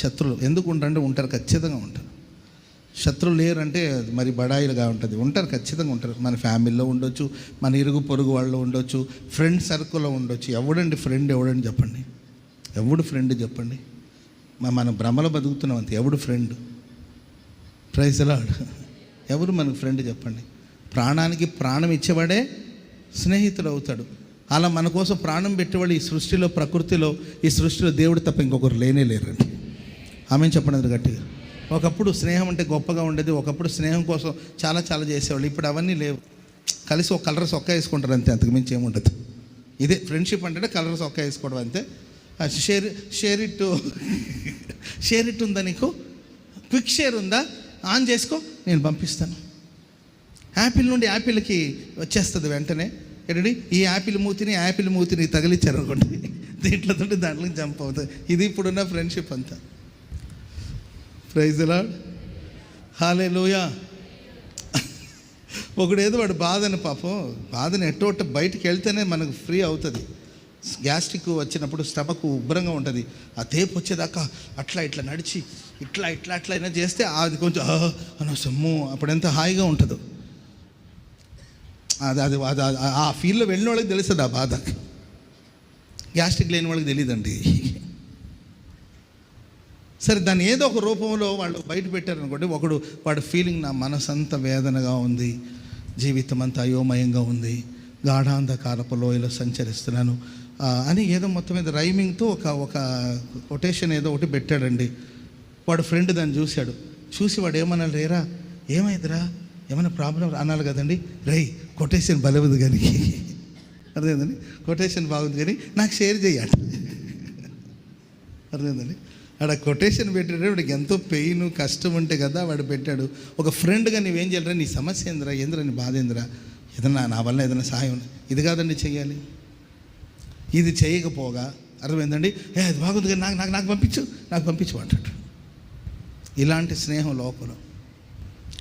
శత్రువులు ఎందుకు ఉంటారంటే ఉంటారు, ఖచ్చితంగా ఉంటారు. శత్రువులు లేరంటే మరి బడాయిలుగా ఉంటుంది. ఉంటారు, ఖచ్చితంగా ఉంటారు. మన ఫ్యామిలీలో ఉండొచ్చు, మన ఇరుగు పొరుగు వాళ్ళు ఉండొచ్చు, ఫ్రెండ్ సర్కిల్లో ఉండొచ్చు. ఎవడండి ఫ్రెండ్? ఎవడండి చెప్పండి? ఎవడు ఫ్రెండ్ చెప్పండి? మన భ్రమలో బతుకుతున్నాం అంతే. ఎవడు ఫ్రెండ్? Praise lord. ఎవరు మనకు ఫ్రెండ్ చెప్పండి? ప్రాణానికి ప్రాణం ఇచ్చేవాడే స్నేహితుడు అవుతాడు. అలా మన కోసం ప్రాణం పెట్టేవాడు ఈ సృష్టిలో, ప్రకృతిలో, ఈ సృష్టిలో దేవుడు తప్ప ఇంకొకరు లేనే లేరండి. ఆమెను చెప్పండి గట్టిగా. ఒకప్పుడు స్నేహం అంటే గొప్పగా ఉండేది. ఒకప్పుడు స్నేహం కోసం చాలా చాలా చేసేవాళ్ళు. ఇప్పుడు అవన్నీ లేవు. కలిసి ఒక కలర్ సొక్కా వేసుకుంటారు అంతే, అంతకు మించి ఏముండదు. ఇదే ఫ్రెండ్షిప్ అంటే కలర్ సొక్కా వేసుకోవడం అంతే. షేర్ ఇట్ ఉందా నీకు? క్విక్ షేర్ ఉందా? ఆన్ చేసుకో, నేను పంపిస్తాను. యాపిల్ నుండి యాపిల్కి వచ్చేస్తుంది వెంటనే. ఏంటండి, ఈ యాపిల్ మూతిని తగిలిచ్చారు అనుకోండి, దీంట్లో దాంట్లోకి జంప్ అవుతుంది. ఇది ఇప్పుడున్న ఫ్రెండ్షిప్ అంతా. ప్రైజ్ ది లార్డ్, హల్లెలూయా. ఒకడేదో వాడు బాధని ఎట్టోట బయటికి వెళ్తేనే మనకు ఫ్రీ అవుతుంది. గ్యాస్ట్రిక్ వచ్చినప్పుడు స్టమక్ ఉబ్బరంగా ఉంటుంది. ఆ తేపు వచ్చేదాకా అట్లా ఇట్లా నడిచి ఇట్లా అయినా చేస్తే అది కొంచెం అనవసరము అప్పుడు ఎంత హాయిగా ఉంటుందో. అది ఆ ఫీల్డ్లో వెళ్ళిన వాళ్ళకి తెలుస్తుంది ఆ బాధ. గ్యాస్ట్రిక్ లేని వాళ్ళకి తెలియదండి. సరే, దాన్ని ఏదో ఒక రూపంలో వాళ్ళు బయట పెట్టారనుకోండి. వాడు ఫీలింగ్, నా మనసంతా వేదనగా ఉంది, జీవితం అంతా అయోమయంగా ఉంది, గాఢాంధకారపు లోయలో సంచరిస్తున్నాను అని ఏదో మొత్తం మీద రైమింగ్తో ఒక కొటేషన్ ఏదో ఒకటి పెట్టాడండి. వాడు ఫ్రెండ్ దాన్ని చూసి వాడు ఏమన్నాడు, రేరా ఏమైందిరా, ఏమైనా ప్రాబ్లం అనాలి కదండి. కొటేషన్ బలవదు కానీ, అర్థమైందండి, కొటేషన్ బాగుంది కానీ నాకు షేర్ చేయాలి. అర్థమైందండి. ఆడ కొటేషన్ పెట్టాడు. వాడికి ఎంతో పెయిన్ కష్టం ఉంటే కదా వాడు పెట్టాడు. ఒక ఫ్రెండ్గా నువ్వేం చేయాలరా, నీ సమస్య ఏందిరా నీ బాధ ఏందిరా, ఏదన్నా నా వల్ల ఏదైనా సహాయం ఇది కాదండి చెయ్యాలి. ఇది చేయకపోగా అర్థమైందండి, అది బాగుంది కానీ నాకు పంపించు అంటాడు. ఇలాంటి స్నేహం లోపల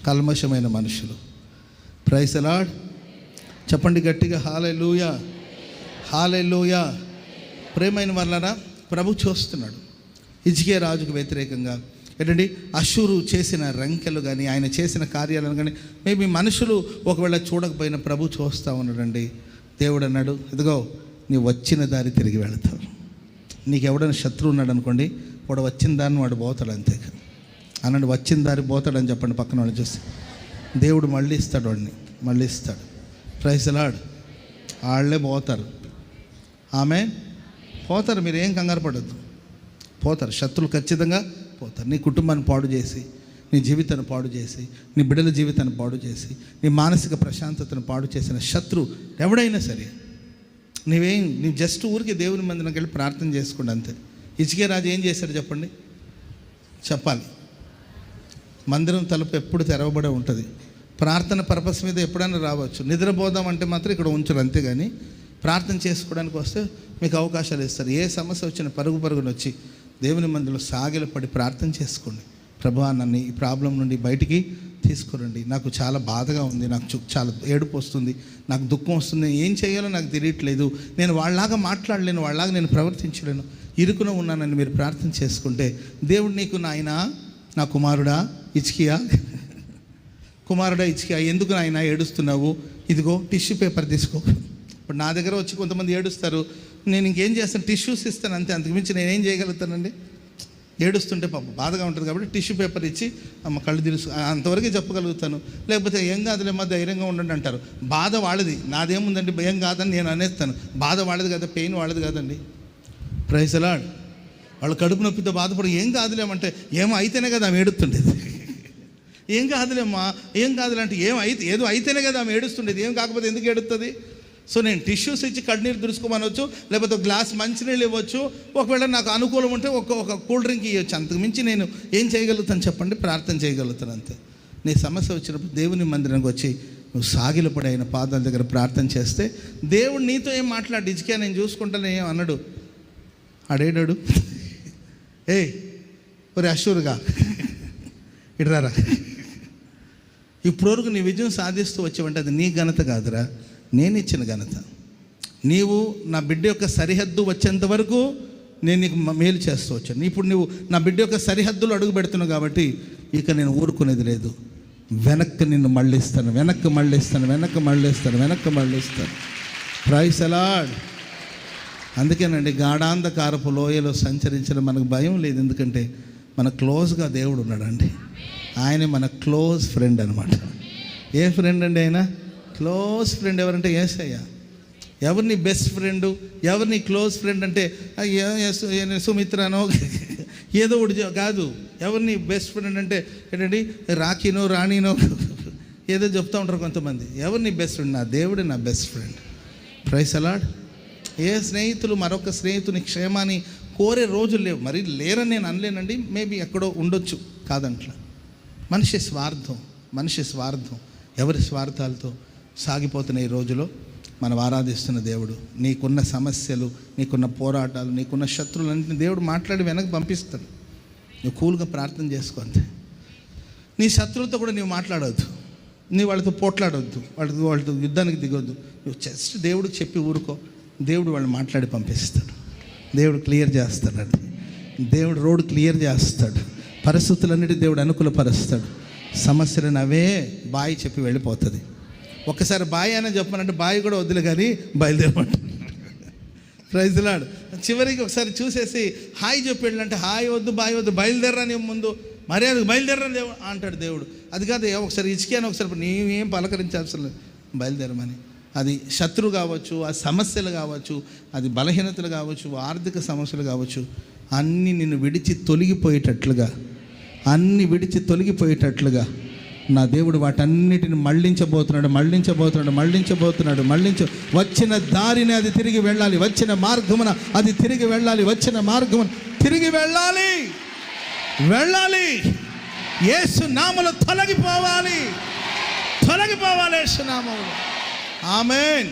కల్మషమైన మనుషులు. Praise the lord. చెప్పండి గట్టిగా, హల్లెలూయా, హల్లెలూయా. ప్రేమైన వాళ్ళరా, ప్రభు చూస్తున్నాడు. హిజ్కియా రాజుకు వ్యతిరేకంగా ఏంటండి, అష్షూరు చేసిన రంకెలు కానీ, ఆయన చేసిన కార్యాలను కానీ మేబీ మనుషులు ఒకవేళ చూడకపోయినా ప్రభు చూస్తూ ఉన్నాడండి. దేవుడు అన్నాడు, ఇదిగో నీ వచ్చిన దారి తిరిగి వెళతావు. నీకు ఎవడైనా శత్రువు ఉన్నాడు అనుకోండి, వాడు వచ్చిన దారిని వాడు పోతాడు అంతే అన్నాడు. వచ్చిన దారి పోతాడని చెప్పండి పక్కన వాళ్ళు చూస్తే. దేవుడు మళ్ళీ ఇస్తాడు. Praise the lord. వాళ్ళే పోతారు. ఆమేన్. పోతారు, మీరు ఏం కంగారు పడద్దు. పోతారు, శత్రువులు ఖచ్చితంగా పోతారు. నీ కుటుంబాన్ని పాడు చేసి, నీ జీవితాన్ని పాడు చేసి, నీ బిడ్డల జీవితాన్ని పాడు చేసి, నీ మానసిక ప్రశాంతతను పాడు చేసిన శత్రువు ఎవడైనా సరే, నీవు జస్ట్ ఊరికి దేవుని మందిరంకి వెళ్ళి ప్రార్థన చేసుకోండి అంతే. హిజ్కియా రాజు ఏం చేశాడు చెప్పాలి. మందిరం తలుపు ఎప్పుడు తెరవబడే ఉంటుంది. ప్రార్థన పర్పస్ మీద ఎప్పుడైనా రావచ్చు. నిద్రపోదాం అంటే మాత్రం ఇక్కడ ఉంచరు అంతేగాని, ప్రార్థన చేసుకోవడానికి వస్తే మీకు అవకాశాలు ఇస్తారు. ఏ సమస్య వచ్చినా పరుగున వచ్చి దేవుని మందిలో సాగిలపడి ప్రార్థన చేసుకోండి. ప్రభువా, నన్ను ఈ ప్రాబ్లం నుండి బయటికి తీసుకురండి, నాకు చాలా బాధగా ఉంది, నాకు చాలా ఏడుపు వస్తుంది, నాకు దుఃఖం వస్తుంది, ఏం చేయాలో నాకు తెలియట్లేదు, నేను వాళ్ళలాగా మాట్లాడలేను, వాళ్ళలాగా నేను ప్రవర్తించలేను, ఇరుకున ఉన్నానని మీరు ప్రార్థన చేసుకుంటే దేవుడు నీకు, నాయనా నా కుమారుడా హిజ్కియా ఎందుకు నాయనా ఏడుస్తున్నావు, ఇదిగో టిష్యూ పేపర్ తీసుకో. ఇప్పుడు నా దగ్గర వచ్చి కొంతమంది ఏడుస్తారు, నేను ఇంకేం చేస్తాను, టిష్యూస్ ఇస్తాను అంతే, అంతకుమించి నేనేం చేయగలుగుతానండి. ఏడుస్తుంటే పాపం బాధగా ఉంటుంది కాబట్టి టిష్యూ పేపర్ ఇచ్చి అమ్మ కళ్ళు తెలుసు అంతవరకే చెప్పగలుగుతాను. లేకపోతే ఏం కాదులేమ్మా ధైర్యంగా ఉండండి అంటారు. బాధ వాళ్ళది, నాదేముందండి, భయం కాదని నేను అనేస్తాను. బాధ వాళ్ళది కదా, పెయిన్ వాళ్ళది కాదండి. Praise the lord. వాళ్ళు కడుపు నొప్పితో బాధపడి ఏం కాదులేమంటే, ఏమో అయితేనే కదా ఆమె ఏడుస్తుండేది. ఏం కాదులేమ్మా, ఏం కాదులంటే ఏదో అయితేనే కదా ఆమె ఏడుస్తుండేది, ఏం కాకపోతే ఎందుకు ఏడుస్తుంది. సో నేను టిష్యూస్ ఇచ్చి కన్నీరు దురుసుకోమనవచ్చు, లేకపోతే ఒక గ్లాస్ మంచినీళ్ళు ఇవ్వచ్చు, ఒకవేళ నాకు అనుకూలం ఉంటే ఒక కూల్ డ్రింక్ ఇవ్వచ్చు. అంతకుమించి నేను ఏం చేయగలుగుతాను చెప్పండి, ప్రార్థన చేయగలుగుతాను అంతే. నీ సమస్య వచ్చినప్పుడు దేవుని మందిరానికి వచ్చి నువ్వు సాగిలపడి ఆయన పాదాల దగ్గర ప్రార్థన చేస్తే దేవుడు నీతో ఏం మాట్లాడు, హిజ్కియా నేను చూసుకుంటాను ఏం అన్నాడు. ఆడేడాడు, ఒరే అష్షూరుగా ఇటురారా, ఇప్పటివరకు నీ విజయం సాధిస్తూ వచ్చావంటే అది నీ ఘనత కాదురా, నేను ఇచ్చిన ఘనత. నీవు నా బిడ్డ యొక్క సరిహద్దు వచ్చేంత వరకు నేను నీకు మేలు చేస్తూ వచ్చాను. ఇప్పుడు నువ్వు నా బిడ్డ యొక్క సరిహద్దులు అడుగు పెడుతున్నావు కాబట్టి ఇక నేను ఊరుకునేది లేదు. వెనక్కి నిన్ను మళ్ళిస్తాను, వెనక్కి మళ్ళిస్తాను. ప్రైస్ అలాడ్. అందుకేనండి గాఢాంధకారపు లోయలో సంచరించడం మనకు భయం లేదు. ఎందుకంటే మన క్లోజ్గా దేవుడు ఉన్నాడండి. ఆయన మన క్లోజ్ ఫ్రెండ్ అనమాట. ఏ ఫ్రెండ్ అండి ఆయన? Close friend. ఎవరంటే యేసయ్య. ఎవరు నీ బెస్ట్ ఫ్రెండ్, ఎవరు నీ క్లోజ్ ఫ్రెండ్ అంటే సుమిత్రనో ఏదో ఒకటి కాదు. ఎవరు నీ బెస్ట్ ఫ్రెండ్ అంటే ఏంటండి రాఖీనో రాణినో ఏదో చెప్తూ ఉంటారు కొంతమంది. ఎవరు నీ బెస్ట్ ఫ్రెండ్? నా దేవుడే నా బెస్ట్ ఫ్రెండ్. ప్రైస్ అలాడ్. ఏ స్నేహితులు మరొక స్నేహితుని క్షేమాన్ని కోరే రోజులు లేవు. మరి లేరని నేను అనలేనండి, మేబీ ఎక్కడో ఉండొచ్చు, కాదంట్లా. మనిషి స్వార్థం ఎవరి స్వార్థాలతో సాగిపోతున్న ఈ రోజులో మనం ఆరాధిస్తున్న దేవుడు నీకున్న సమస్యలు, నీకున్న పోరాటాలు, నీకున్న శత్రువులన్నింటినీ దేవుడు మాట్లాడి వెనక్కి పంపిస్తాడు. నువ్వు కూల్గా ప్రార్థన చేసుకోండి. నీ శత్రువులతో కూడా నువ్వు మాట్లాడవద్దు, నీ వాళ్ళతో పోట్లాడవద్దు, వాళ్ళతో యుద్ధానికి దిగొద్దు. నువ్వు జస్ట్ దేవుడికి చెప్పి ఊరుకో. దేవుడు వాళ్ళు మాట్లాడి పంపిస్తాడు. దేవుడు క్లియర్ చేస్తాడండి. దేవుడు రోడ్ క్లియర్ చేస్తాడు. పరిస్థితులన్నిటి దేవుడు అనుకూలపరుస్తాడు. సమస్యలను అవే బాయి చెప్పి వెళ్ళిపోతుంది. ఒక్కసారి బాయి అయినా చెప్పానంటే బాయి కూడా వద్దులే కానీ బయలుదేరమంట. Praise lord. చివరికి ఒకసారి చూసేసి హాయ్ చెప్పి వెళ్ళంటే హాయ్ వద్దు, బాయి వద్దు, బయలుదేరని ముందు మర్యాద బయలుదేరని దేవుడు అంటాడు దేవుడు. అది కాదు, ఒకసారి ఇచ్చికాని ఒకసారి నీవేం పలకరించాల్సిన లేదు, బయలుదేరమని. అది శత్రువు కావచ్చు, ఆ సమస్యలు కావచ్చు, అది బలహీనతలు కావచ్చు, ఆర్థిక సమస్యలు కావచ్చు, అన్నీ నిన్ను విడిచి తొలగిపోయేటట్లుగా నా దేవుడు వాటన్నిటిని మళ్ళించబోతున్నాడు. వచ్చిన దారిని అది తిరిగి వెళ్ళాలి, వచ్చిన మార్గమున అది తిరిగి వెళ్ళాలి, వెళ్ళాలి. యేసు నామములో తొలగిపోవాలి యేసు నామములో. ఆమేన్.